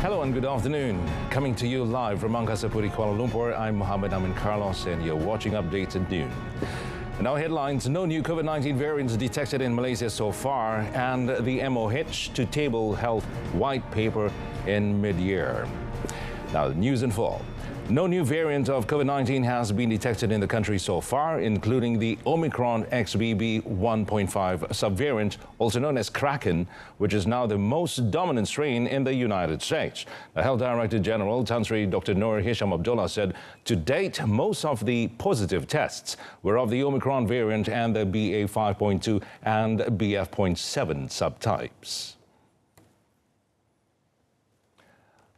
Hello and good afternoon. Coming to you live from Angkasa Puri, Kuala Lumpur, I'm Mohammed Amin Carlos and you're watching Updates at Noon. Now headlines, no new COVID-19 variants detected in Malaysia so far, and the MOH to table health white paper in mid-year. Now the news in full. No new variant of COVID-19 has been detected in the country so far, including the Omicron XBB 1.5 subvariant, also known as Kraken, which is now the most dominant strain in the United States. The Health Director General, Tan Sri Dr. Nur Hisham Abdullah, said to date, most of the positive tests were of the Omicron variant and the BA.5.2 and BF.7 subtypes.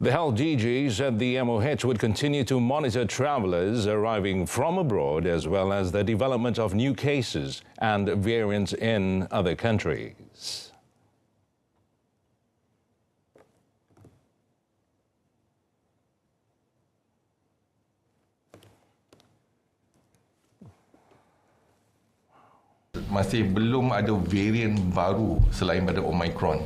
The Health DG said the MOH would continue to monitor travellers arriving from abroad, as well as the development of new cases and variants in other countries. Masih belum ada varian baru selain pada Omicron.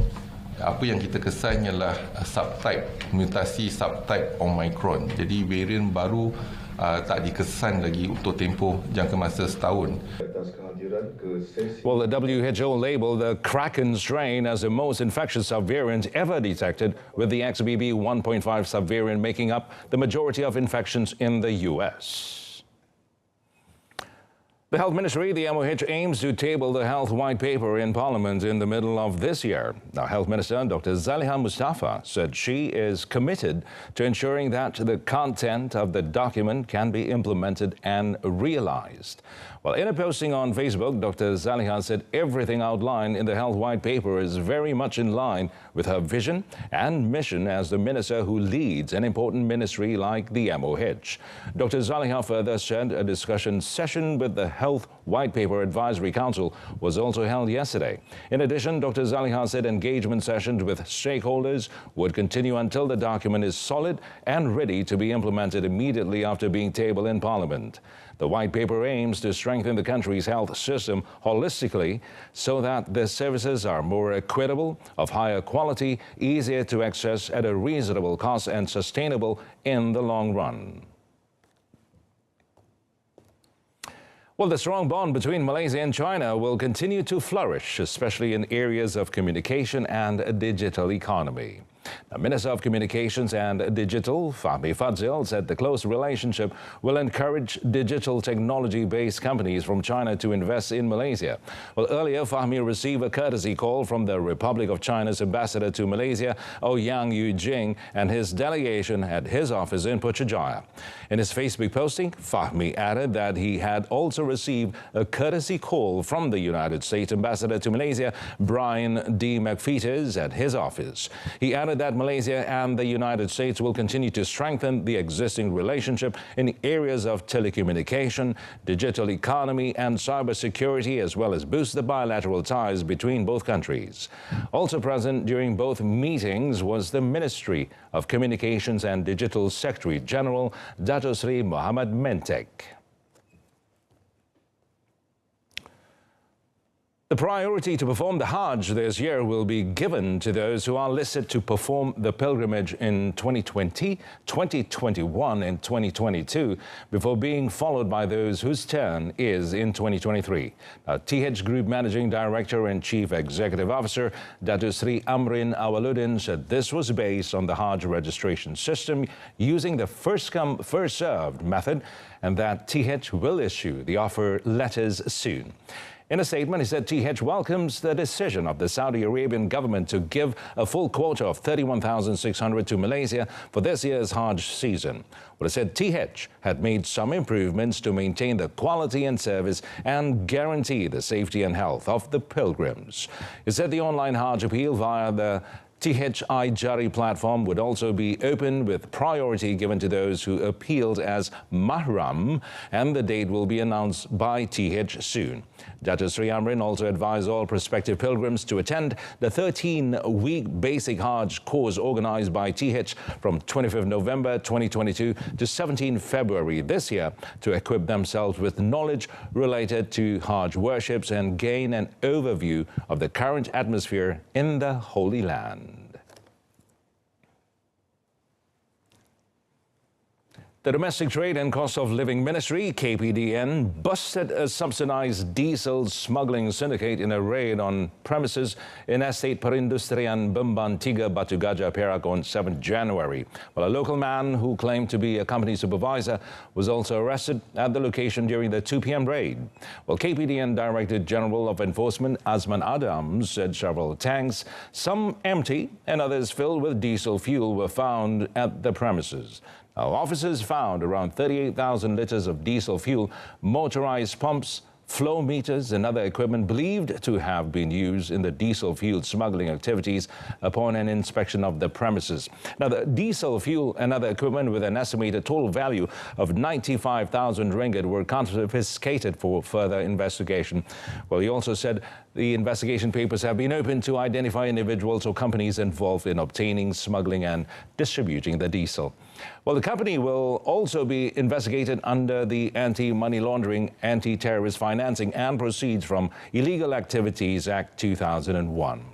Apa yang kita kesan ialah subtype, mutasi subtype Omicron. Jadi varian baru tak dikesan lagi untuk tempoh jangka masa setahun. Well, the WHO labeled the Kraken strain as the most infectious subvariant ever detected, with the XBB 1.5 subvariant making up the majority of infections in the US. The Health Ministry, the MOH, aims to table the health white paper in Parliament in the middle of this year. Now, Health Minister Dr. Zaliha Mustafa said she is committed to ensuring that the content of the document can be implemented and realized. Well, in a posting on Facebook, Dr. Zaliha said everything outlined in the health white paper is very much in line with her vision and mission as the minister who leads an important ministry like the MOH. Dr. Zaliha further said a discussion session with the Health White Paper Advisory Council was also held yesterday. In addition, Dr. Zaliha said engagement sessions with stakeholders would continue until the document is solid and ready to be implemented immediately after being tabled in Parliament. The white paper aims to strengthen the country's health system holistically so that the services are more equitable, of higher quality, easier to access at a reasonable cost and sustainable in the long run. Well, the strong bond between Malaysia and China will continue to flourish, especially in areas of communication and a digital economy. The Minister of Communications and Digital, Fahmi Fadzil, said the close relationship will encourage digital technology-based companies from China to invest in Malaysia. Well, earlier, Fahmi received a courtesy call from the Republic of China's ambassador to Malaysia, Ouyang Yujing, and his delegation at his office in Putrajaya. In his Facebook posting, Fahmi added that he had also received a courtesy call from the United States ambassador to Malaysia, Brian D. McFeeters, at his office. He added that Malaysia and the United States will continue to strengthen the existing relationship in areas of telecommunication, digital economy and cybersecurity, as well as boost the bilateral ties between both countries. Also present during both meetings was the Ministry of Communications and Digital Secretary General, Dato Sri Muhammad Mentek. The priority to perform the Hajj this year will be given to those who are listed to perform the pilgrimage in 2020, 2021 and 2022 before being followed by those whose turn is in 2023. TH Group Managing Director and Chief Executive Officer Dato Sri Amrin Awaluddin said this was based on the Hajj registration system using the first-come, first-served method, and that TH will issue the offer letters soon. In a statement, he said TH welcomes the decision of the Saudi Arabian government to give a full quota of 31,600 to Malaysia for this year's Hajj season. Well, he said TH had made some improvements to maintain the quality and service and guarantee the safety and health of the pilgrims. He said the online Hajj appeal via the THI Jari platform would also be open with priority given to those who appealed as mahram, and the date will be announced by TH soon. Dato Sri Amrin also advised all prospective pilgrims to attend the 13-week basic Hajj course organized by TH from 25th November 2022 to 17 February this year to equip themselves with knowledge related to Hajj worships and gain an overview of the current atmosphere in the Holy Land. The Domestic Trade and Cost of Living Ministry, KPDN, busted a subsidized diesel smuggling syndicate in a raid on premises in Estate Perindustrian Bemban 3 Batu Gajah, Perak on 7 January. Well, a local man who claimed to be a company supervisor was also arrested at the location during the 2 p.m. raid. Well, KPDN Director General of Enforcement Azman Adam said several tanks, some empty and others filled with diesel fuel, were found at the premises. Now, officers found around 38,000 litres of diesel fuel, motorized pumps, flow meters and other equipment believed to have been used in the diesel fuel smuggling activities upon an inspection of the premises. Now, the diesel fuel and other equipment with an estimated total value of 95,000 ringgit were confiscated for further investigation. Well, he also said the investigation papers have been opened to identify individuals or companies involved in obtaining, smuggling and distributing the diesel. Well, the company will also be investigated under the Anti-Money Laundering, Anti-Terrorist Financing and Proceeds from Illegal Activities Act 2001.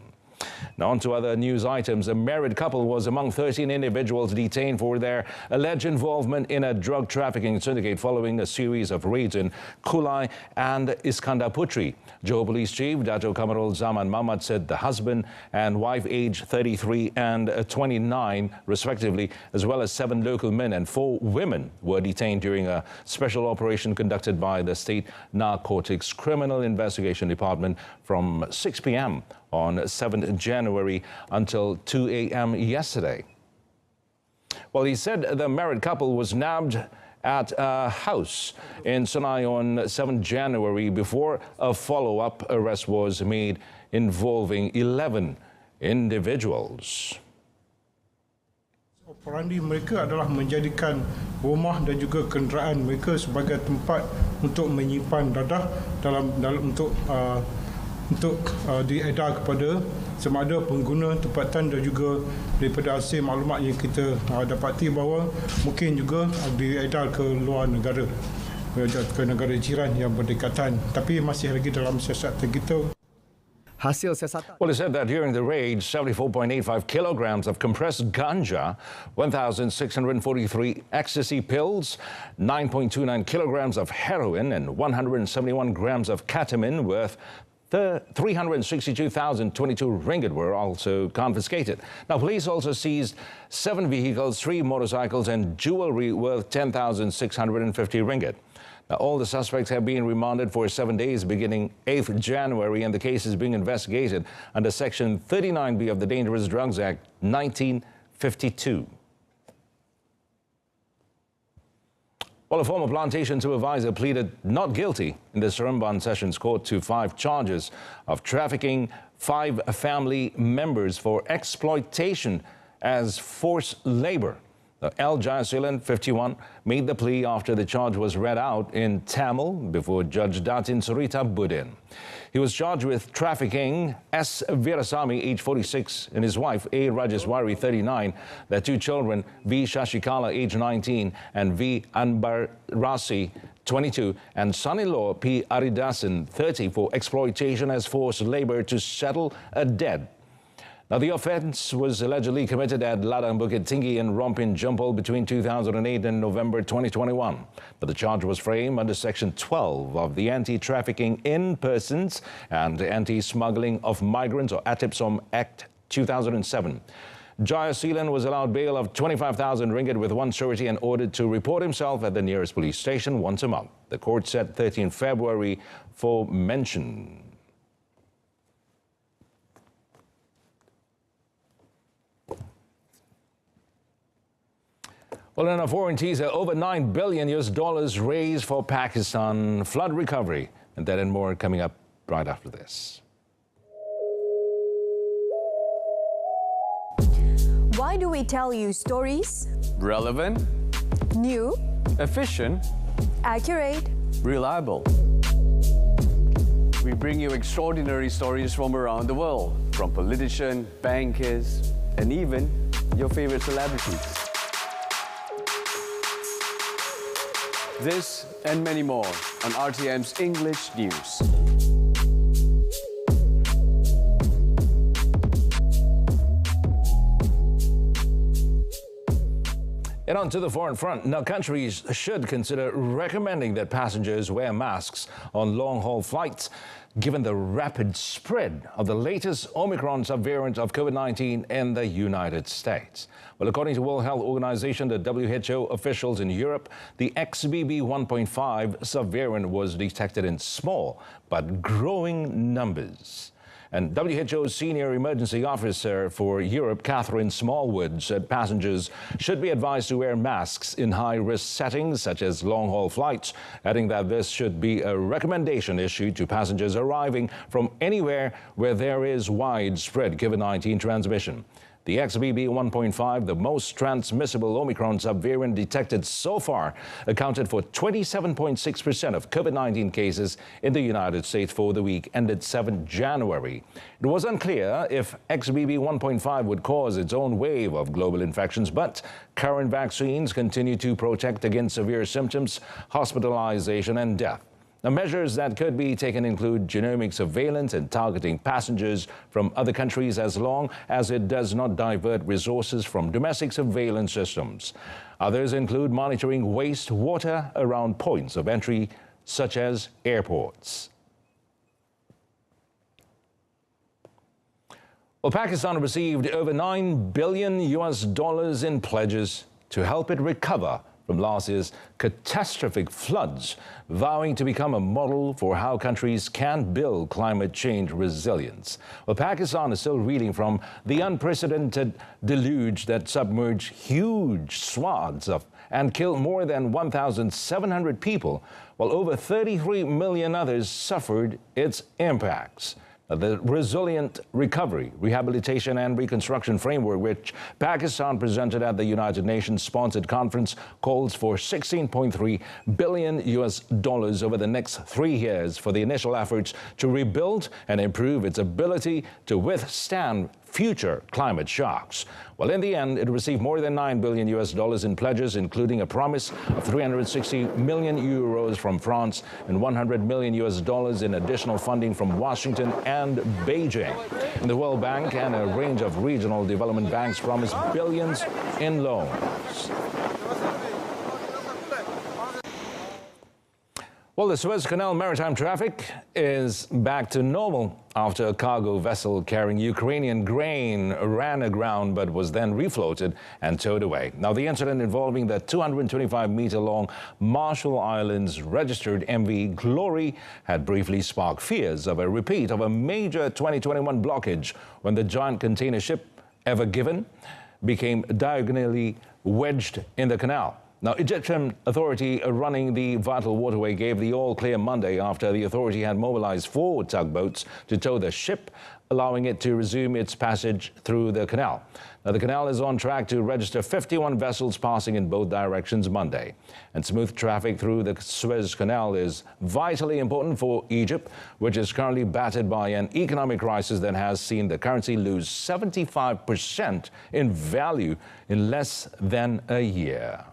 Now, on to other news items. A married couple was among 13 individuals detained for their alleged involvement in a drug trafficking syndicate following a series of raids in Kulai and Iskandar Putri. Johor Police Chief Dato' Kamarul Zaman Mahmad said the husband and wife, aged 33 and 29 respectively, as well as 7 local men and 4 women, were detained during a special operation conducted by the State Narcotics Criminal Investigation Department from 6 p.m. on 7 January until 2 a.m. yesterday. Well, he said the married couple was nabbed at a house in Senai on 7 January before a follow-up arrest was made involving 11 individuals. Operandi mereka adalah menjadikan rumah dan juga kenderaan mereka sebagai tempat untuk menyimpan dadah dalam untuk diedar kepada sama ada pengguna tempatan dan juga daripada hasil maklumat yang kita dapati bahawa mungkin juga diedar ke luar negara, ke negara jiran yang berdekatan, tapi masih lagi dalam siasatan kita. Well, he said that during the raid, 74.85 kilograms of compressed ganja, 1,643 ecstasy pills, 9.29 kilograms of heroin and 171 grams of ketamine worth 362,022 ringgit were also confiscated. Now, police also seized 7 vehicles, 3 motorcycles and jewelry worth 10,650 ringgit. Now, all the suspects have been remanded for 7 days beginning 8th January, and the case is being investigated under Section 39B of the Dangerous Drugs Act 1952. Well, a former plantation supervisor pleaded not guilty in the Seremban Sessions Court to 5 charges of trafficking 5 family members for exploitation as forced labor. L. Jayasilan, 51, made the plea after the charge was read out in Tamil before Judge Datin Surita Budin. He was charged with trafficking S. Veerasamy, age 46, and his wife, A. Rajeswari, 39, their 2 children, V. Shashikala, age 19, and V. Anbarasi, 22, and son-in-law, P. Aridasan, 30, for exploitation as forced labor to settle a debt. Now, the offence was allegedly committed at Ladang Bukit Tinggi and Rompin Jumpol between 2008 and November 2021. But the charge was framed under Section 12 of the Anti-Trafficking in Persons and Anti-Smuggling of Migrants or ATIPSOM Act 2007. Jayasilan was allowed bail of 25,000 ringgit with 1 surety and ordered to report himself at the nearest police station once a month. The court set 13 February for mention. Well, in a foreign teaser, over $9 billion raised for Pakistan flood recovery. And that and more coming up right after this. Why do we tell you stories? Relevant, New, efficient, accurate. reliable. We bring you extraordinary stories from around the world, from politicians, bankers, and even your favorite celebrities. This and many more on RTM's English News. And on to the foreign front. Now, countries should consider recommending that passengers wear masks on long-haul flights, given the rapid spread of the latest Omicron subvariant of COVID-19 in the United States. Well, according to World Health Organization, the WHO officials in Europe, the XBB 1.5 subvariant was detected in small but growing numbers. And WHO's Senior Emergency Officer for Europe, Catherine Smallwood, said passengers should be advised to wear masks in high-risk settings, such as long-haul flights, adding that this should be a recommendation issued to passengers arriving from anywhere where there is widespread COVID-19 transmission. The XBB 1.5, the most transmissible Omicron subvariant detected so far, accounted for 27.6% of COVID-19 cases in the United States for the week ended 7 January. It was unclear if XBB 1.5 would cause its own wave of global infections, but current vaccines continue to protect against severe symptoms, hospitalization and death. Now, measures that could be taken include genomic surveillance and targeting passengers from other countries as long as it does not divert resources from domestic surveillance systems. Others include monitoring wastewater around points of entry, such as airports. Well, Pakistan received over $9 billion in pledges to help it recover from last year's catastrophic floods, vowing to become a model for how countries can build climate change resilience. Well, Pakistan is still reeling from the unprecedented deluge that submerged huge swaths and killed more than 1,700 people, while over 33 million others suffered its impacts. The Resilient Recovery, Rehabilitation and Reconstruction Framework, which Pakistan presented at the United Nations-sponsored conference, calls for $16.3 billion over the next 3 years for the initial efforts to rebuild and improve its ability to withstand future climate shocks. Well, in the end, it received more than $9 billion in pledges, including a promise of 360 million euros from France and $100 million in additional funding from Washington and Beijing. And the World Bank and a range of regional development banks promised billions in loans. Well, the Suez Canal maritime traffic is back to normal after a cargo vessel carrying Ukrainian grain ran aground but was then refloated and towed away. Now, the incident involving the 225-meter-long Marshall Islands registered MV Glory had briefly sparked fears of a repeat of a major 2021 blockage when the giant container ship Ever Given became diagonally wedged in the canal. Now, Egyptian authority running the vital waterway gave the all-clear Monday after the authority had mobilized 4 tugboats to tow the ship, allowing it to resume its passage through the canal. Now, the canal is on track to register 51 vessels passing in both directions Monday. And smooth traffic through the Suez Canal is vitally important for Egypt, which is currently battered by an economic crisis that has seen the currency lose 75% in value in less than a year.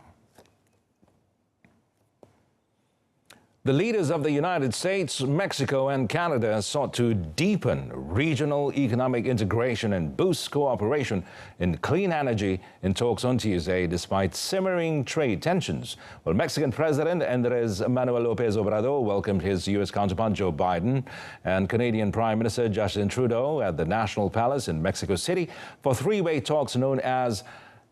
The leaders of the United States, Mexico and Canada sought to deepen regional economic integration and boost cooperation in clean energy in talks on Tuesday, despite simmering trade tensions. Well, Mexican President Andrés Manuel López Obrador welcomed his U.S. counterpart Joe Biden and Canadian Prime Minister Justin Trudeau at the National Palace in Mexico City for 3-way talks known as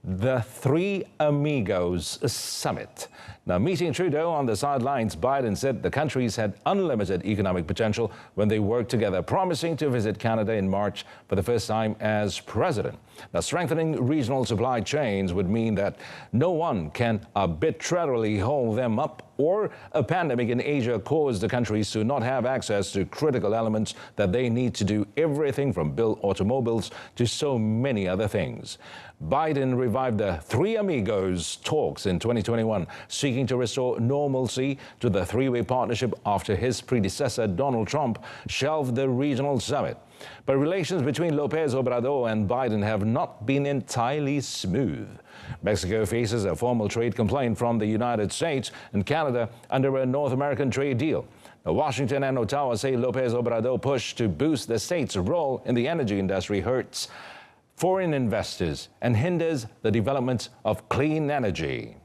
the Three Amigos Summit. Now, meeting Trudeau on the sidelines, Biden said the countries had unlimited economic potential when they worked together, promising to visit Canada in March for the first time as president. Now, strengthening regional supply chains would mean that no one can arbitrarily hold them up, or a pandemic in Asia caused the countries to not have access to critical elements that they need to do everything from build automobiles to so many other things. Biden revived the Three Amigos talks in 2021, seeking to restore normalcy to the 3-way partnership after his predecessor, Donald Trump, shelved the regional summit. But relations between López Obrador and Biden have not been entirely smooth. Mexico faces a formal trade complaint from the United States and Canada under a North American trade deal. Now, Washington and Ottawa say López Obrador push to boost the state's role in the energy industry hurts foreign investors and hinders the development of clean energy.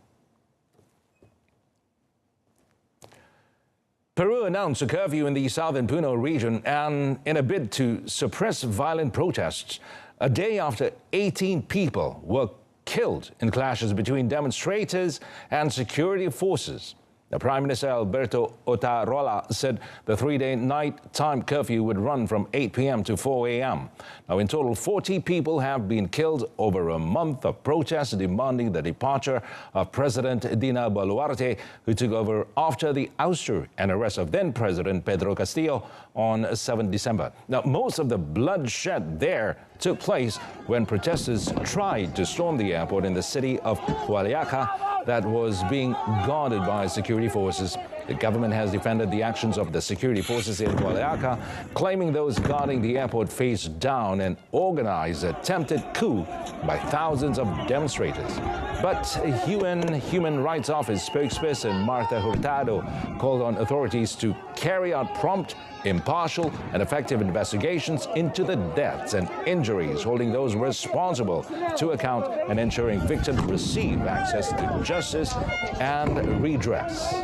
Peru announced a curfew in the southern Puno region and in a bid to suppress violent protests, a day after 18 people were killed in clashes between demonstrators and security forces. The Prime Minister Alberto Otarola said the three-day nighttime curfew would run from 8 p.m. to 4 a.m. Now, in total, 40 people have been killed over a month of protests demanding the departure of President Dina Boluarte, who took over after the ouster and arrest of then-President Pedro Castillo on 7 December. Now, most of the bloodshed there took place when protesters tried to storm the airport in the city of Hualiaca that was being guarded by security forces. The government has defended the actions of the security forces in Hualiaca, claiming those guarding the airport faced down and organized an attempted coup by thousands of demonstrators. But UN Human Rights Office spokesperson Marta Hurtado called on authorities to carry out prompt, impartial and effective investigations into the deaths and injuries, holding those responsible to account and ensuring victims receive access to justice and redress.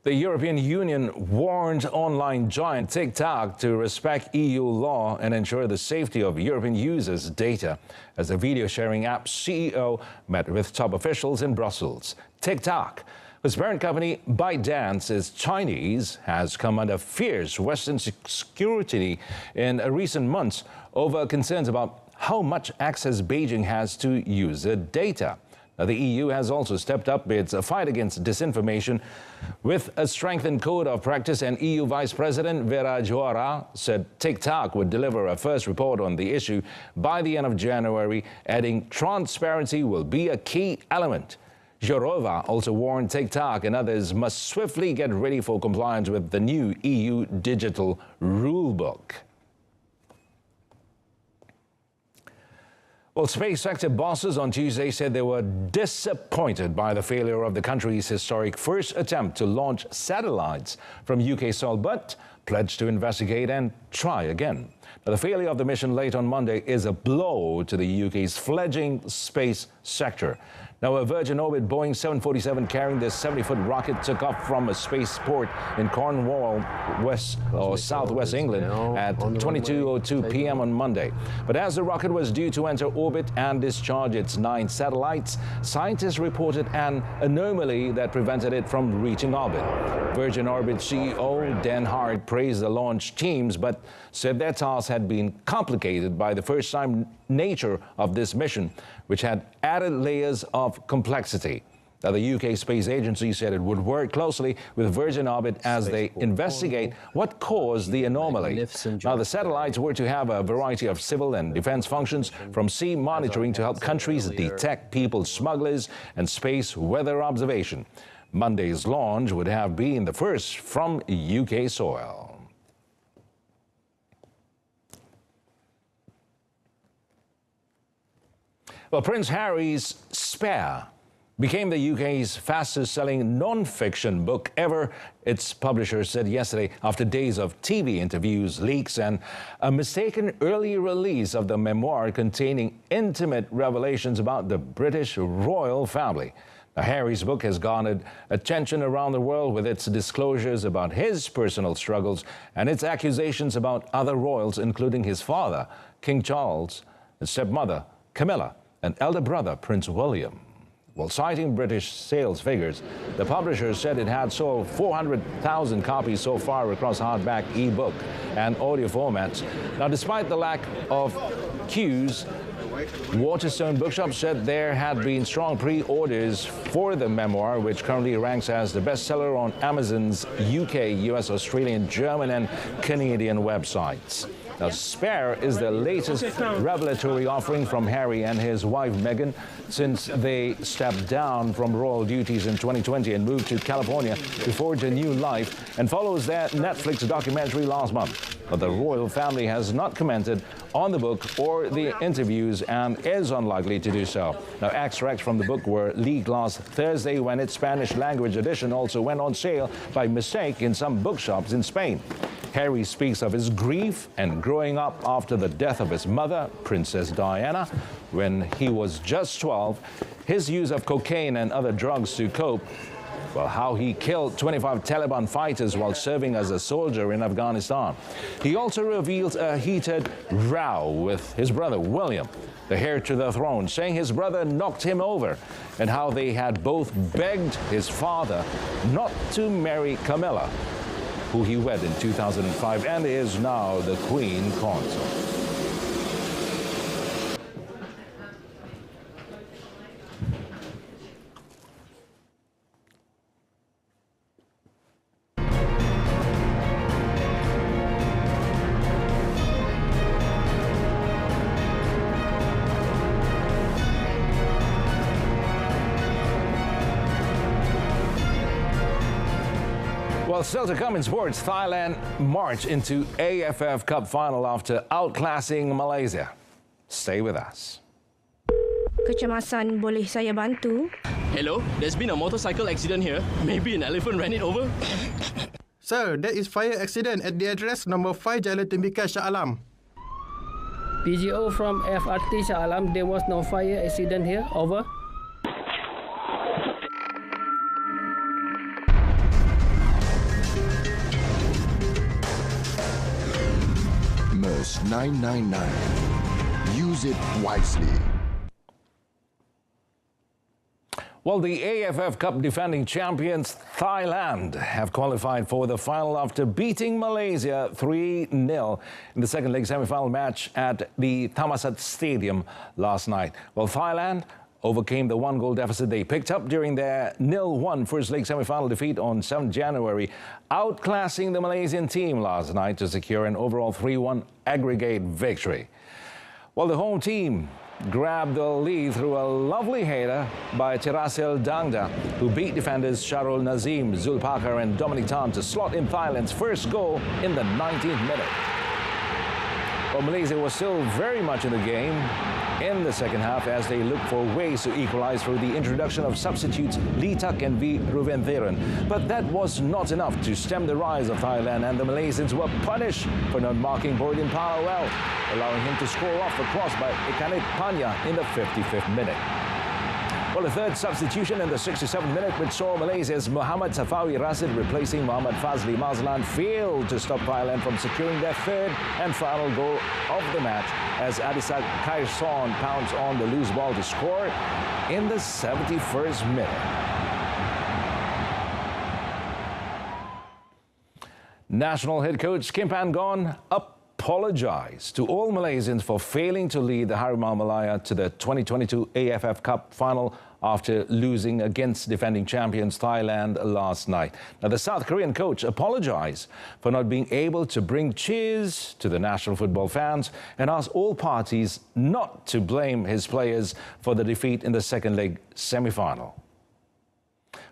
The European Union warned online giant TikTok to respect EU law and ensure the safety of European users' data as the video-sharing app's CEO met with top officials in Brussels. TikTok, whose parent company ByteDance is Chinese, has come under fierce Western scrutiny in recent months over concerns about how much access Beijing has to user data. Now, the EU has also stepped up its fight against disinformation with a strengthened code of practice, and EU Vice President Vera Joara said TikTok would deliver a first report on the issue by the end of January, adding transparency will be a key element. Jourova also warned TikTok and others must swiftly get ready for compliance with the new EU digital rulebook. Well, space sector bosses on Tuesday said they were disappointed by the failure of the country's historic first attempt to launch satellites from UK soil, but pledged to investigate and try again. Now, the failure of the mission late on Monday is a blow to the UK's fledgling space sector. Now, a Virgin Orbit Boeing 747 carrying this 70-foot rocket took off from a spaceport in Cornwall, southwest England at 22:02 p.m. on Monday. But as the rocket was due to enter orbit and discharge its 9 satellites, scientists reported an anomaly that prevented it from reaching orbit. Virgin Orbit CEO Dan Hart praised the launch teams, but said their task had been complicated by the first-time nature of this mission, which had added layers of complexity. Now, the UK Space Agency said it would work closely with Virgin Orbit as they investigate what caused the anomaly. Now, the satellites were to have a variety of civil and defense functions, from sea monitoring to help countries detect people smugglers and space weather observation. Monday's launch would have been the first from UK soil. Well, Prince Harry's Spare became the UK's fastest-selling non-fiction book ever, its publisher said yesterday, after days of TV interviews, leaks, and a mistaken early release of the memoir containing intimate revelations about the British royal family. Now, Harry's book has garnered attention around the world with its disclosures about his personal struggles and its accusations about other royals, including his father, King Charles, his stepmother, Camilla, and elder brother, Prince William. While citing British sales figures, the publisher said it had sold 400,000 copies so far across hardback, e-book, and audio formats. Now, despite the lack of queues, Waterstone Bookshop said there had been strong pre-orders for the memoir, which currently ranks as the bestseller on Amazon's UK, US, Australian, German, and Canadian websites. Now, Spare is the latest revelatory offering from Harry and his wife Meghan since they stepped down from royal duties in 2020 and moved to California to forge a new life, and follows their Netflix documentary last month. But the royal family has not commented on the book or the interviews and is unlikely to do so. Now, extracts from the book were leaked last Thursday when its Spanish language edition also went on sale by mistake in some bookshops in Spain. Harry speaks of his grief and growing up after the death of his mother, Princess Diana, when he was just 12, his use of cocaine and other drugs to cope, well, how he killed 25 Taliban fighters while serving as a soldier in Afghanistan. He also reveals a heated row with his brother, William, the heir to the throne, saying his brother knocked him over, and how they had both begged his father not to marry Camilla, who he wed in 2005 and is now the Queen Consort. Well, still to come in sports, Thailand march into AFF Cup final after outclassing Malaysia. Stay with us. Kecemasan, boleh saya bantu? Hello, there's been a motorcycle accident here. Maybe an elephant ran it over. Sir, there is fire accident at the address number 5 Jalan Tembika, Shah Alam. PGO from FRT Shah Alam, there was no fire accident here. Over. MERS 999. Use it wisely. Well, the AFF Cup defending champions Thailand have qualified for the final after beating Malaysia 3-0 in the second leg semi-final match at the Thammasat Stadium last night. Well, Thailand overcame the one-goal deficit they picked up during their 0-1 first leg semi-final defeat on 7 January, outclassing the Malaysian team last night to secure an overall 3-1 aggregate victory. Well, the home team grabbed the lead through a lovely header by Tirasil Dangda, who beat defenders Sharul Nazim, Zulpakar and Dominic Tan to slot in Thailand's first goal in the 19th minute. Well, Malaysia was still very much in the game in the second half as they looked for ways to equalize through the introduction of substitutes Lee Tak and V. Ruventhiran. But that was not enough to stem the rise of Thailand, and the Malaysians were punished for not marking Boydin Pala well, allowing him to score off a cross by Ikanit Panya in the 55th minute. Well, the third substitution in the 67th minute, which saw Malaysia's Muhammad Safawi Rasid replacing Muhammad Fazli Mazlan, failed to stop Thailand from securing their third and final goal of the match as Adisak Kairson pounced on the loose ball to score in the 71st minute. National head coach Kim Pangon apologized to all Malaysians for failing to lead the Harimau Malaya to the 2022 AFF Cup final after losing against defending champions Thailand last night. Now, the South Korean coach apologized for not being able to bring cheers to the national football fans and asked all parties not to blame his players for the defeat in the second leg semi-final.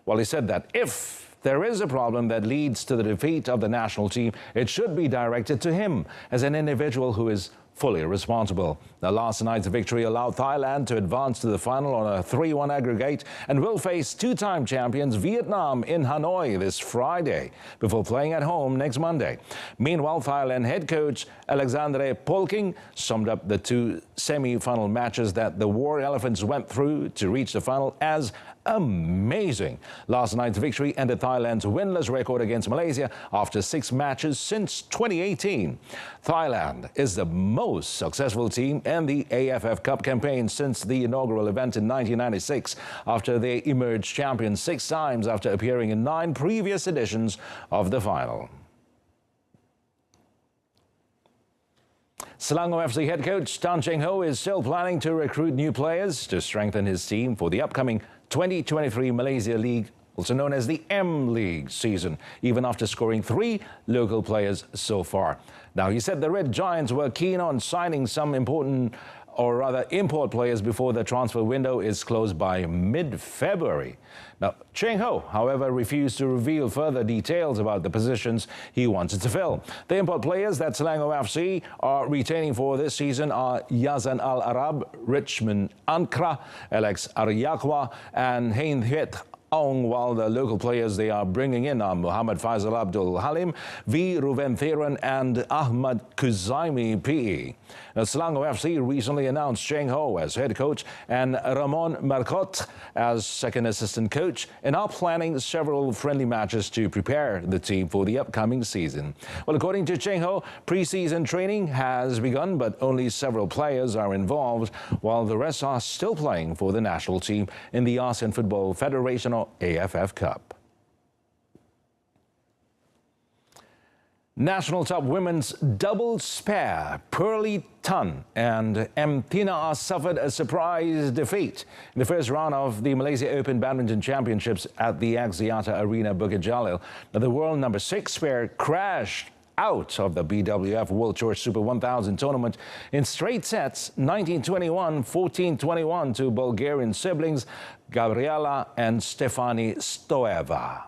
Well, he said that if there is a problem that leads to the defeat of the national team, it should be directed to him as an individual who is fully responsible. Now, last night's victory allowed Thailand to advance to the final on a 3-1 aggregate and will face two-time champions Vietnam in Hanoi this Friday before playing at home next Monday. Meanwhile, Thailand head coach Alexandre Polking summed up the two semi-final matches that the War Elephants went through to reach the final as amazing. Last night's victory ended Thailand's winless record against Malaysia after 6 matches since 2018. Thailand is the most successful team in the AFF Cup campaign since the inaugural event in 1996, after they emerged champions 6 times after appearing in 9 previous editions of the final. Selangor FC head coach Tan Cheng Ho is still planning to recruit new players to strengthen his team for the upcoming 2023 Malaysia League, also known as the M-League season, even after scoring 3 local players so far. Now, he said the Red Giants were keen on signing some important, or rather import players before the transfer window is closed by mid-February. Now, Cheng Ho, however, refused to reveal further details about the positions he wanted to fill. The import players that Selangor FC are retaining for this season are Yazan Al-Arab, Richmond Ankara, Alex Aryakwa and Hein Huet Ong, while the local players they are bringing in are Muhammad Faisal Abdul Halim, V. Ruben Theron and Ahmad Kuzaimi PE. Now, Selangor FC recently announced Cheng Ho as head coach and Ramon Marcot as second assistant coach and are planning several friendly matches to prepare the team for the upcoming season. Well, according to Cheng Ho, pre-season training has begun, but only several players are involved, while the rest are still playing for the national team in the ASEAN Football Federation or AFF Cup. National top women's doubles pair Pearly Tan and M. Tina suffered a surprise defeat in the first round of the Malaysia Open Badminton Championships at the Axiata Arena, Bukit Jalil. Now, the world number 6 pair crashed out of the BWF World Tour Super 1000 tournament in straight sets, 19-21, 14-21 to Bulgarian siblings Gabriela and Stefani Stoeva.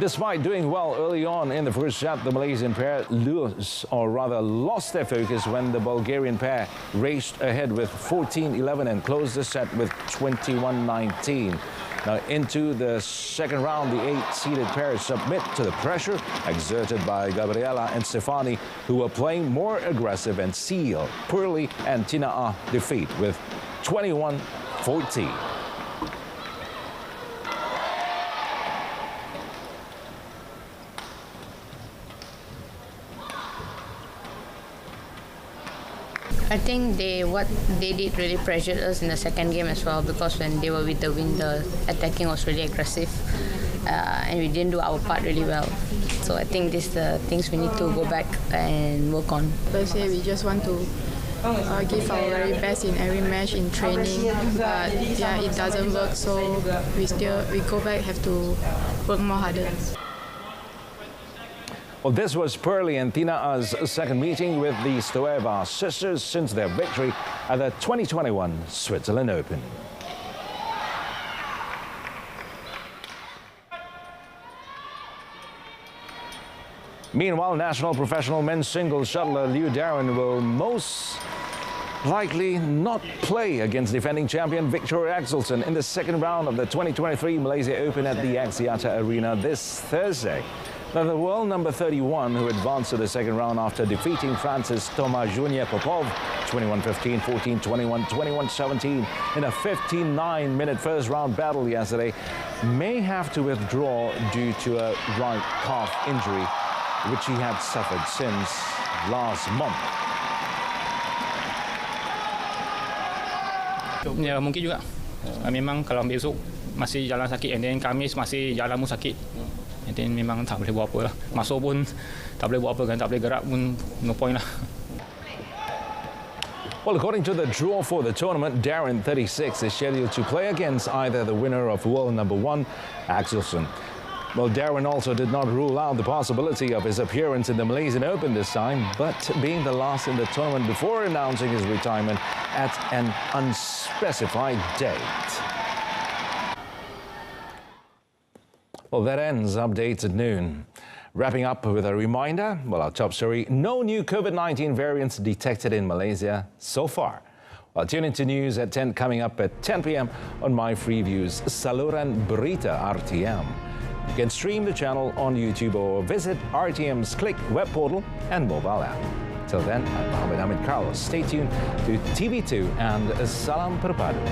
Despite doing well early on in the first set, the Malaysian pair lost their focus when the Bulgarian pair raced ahead with 14-11 and closed the set with 21-19. Now, into the second round, the 8-seeded pair submit to the pressure exerted by Gabriela and Stefani, who were playing more aggressive and seal Pearly and Tina defeat with 21-14. I think what they did really pressured us in the second game as well, because when they were with the wind, the attacking was really aggressive and we didn't do our part really well. So I think these are the things we need to go back and work on. Firstly, we just want to give our very best in every match in training, but yeah, it doesn't work, so we go back, have to work more harder. Well, this was Pearly and Tina's second meeting with the Stoeva sisters since their victory at the 2021 Switzerland Open. Meanwhile, national professional men's singles shuttler Liu Darren will most likely not play against defending champion Victor Axelsen in the second round of the 2023 Malaysia Open at the Axiata Arena this Thursday. Now, the world number 31, who advanced to the second round after defeating France's Thomas Junior Popov 21-15, 14-21, 21-17 in a 59-minute first-round battle yesterday, may have to withdraw due to a right calf injury, which he had suffered since last month. Ya, mungkin juga. Memang kalau besok masih jalan sakit, and then Khamis masih jalan pun sakit. Jadi memang tak boleh buat apa lah. Masuk pun tak boleh buat apa kan, tak boleh gerak pun no point lah. Well, according to the draw for the tournament, Darren, 36, is scheduled to play against either the winner of world number 1, Axelsen. Well, Darren also did not rule out the possibility of his appearance in the Malaysian Open this time, but being the last in the tournament before announcing his retirement at an unspecified date. Well, that ends Updates at noon. Wrapping up with a reminder, well, our top story, no new COVID-19 variants detected in Malaysia so far. Well, tune into news at 10 coming up at 10 p.m. on My Freeviews, saluran Berita RTM. You can stream the channel on YouTube or visit RTM's Click web portal and mobile app. Till then, I'm Mohammed Ahmed Carlos. Stay tuned to TV2 and Salam Perpadu.